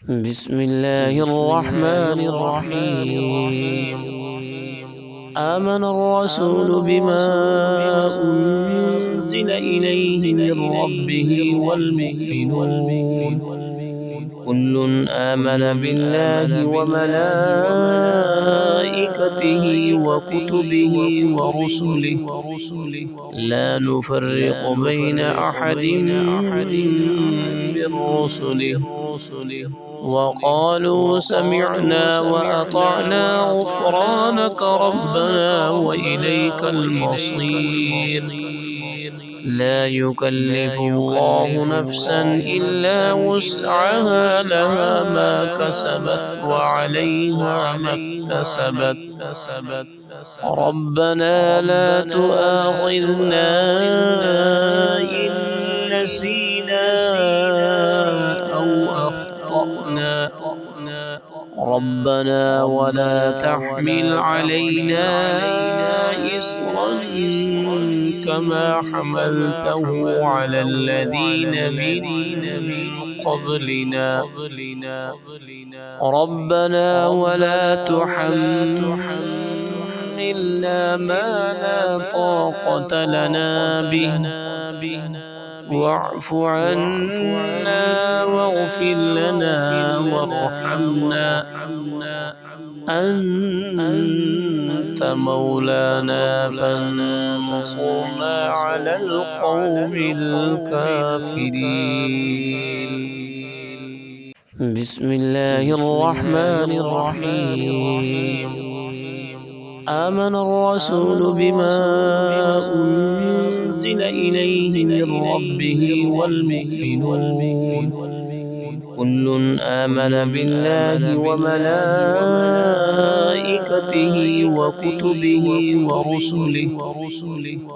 بسم الله الرحمن الرحيم. آمن الرسول بما أنزل إليه من ربه والمؤمنون كل آمن بالله وملائكته وكتبه ورسله لا نفرق بين أحد من رسله وقالوا سمعنا وأطعنا غفرانك ربنا وإليك المصير. لا يكلف الله نفسا إلا وسعها لها ما كسبت وعليها ما اكتسبت. ربنا لا تؤاخذنا إن نسينا أو أخطأنا ربنا ولا تحمل علينا إصرا كما حملته على الذين من قبلنا ربنا ولا تحملنا ما لا طاقة لنا به واعف عنا واغفر لنا وارحمنا أنت مولانا فانصرنا على القوم الكافرين. بسم الله الرحمن الرحيم. آمن الرسول بما أنزل إليه من ربه والمؤمنون كل آمن بالله وملائكته وكتبه ورسله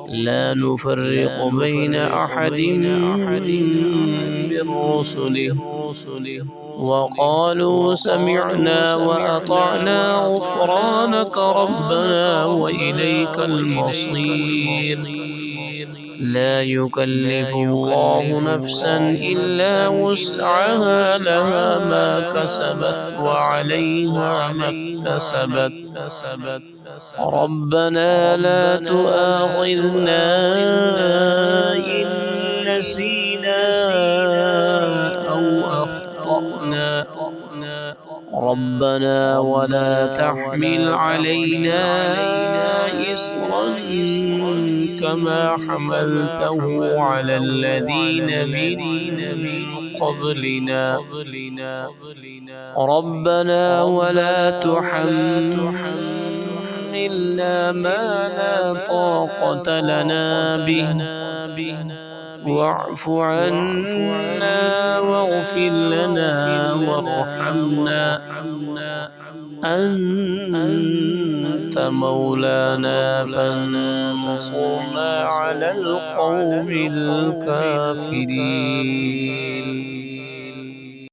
لا نفرق بين أحد من رسله وقالوا سمعنا وأطعنا غفرانك ربنا وإليك المصير. لا يكلف الله نفسا إلا وسعها لها ما كسبت وعليها ما اكتسبت. ربنا لا تؤاخذنا إن نسينا أو أخطأنا ربنا ولا تحمل علينا إصرا كما حملته على الذين من قبلنا ربنا ولا تحملنا ما لا طاقة لنا به واعف عنا واغفر لنا وارحمنا أنت مولانا فانصرنا على القوم الكافرين.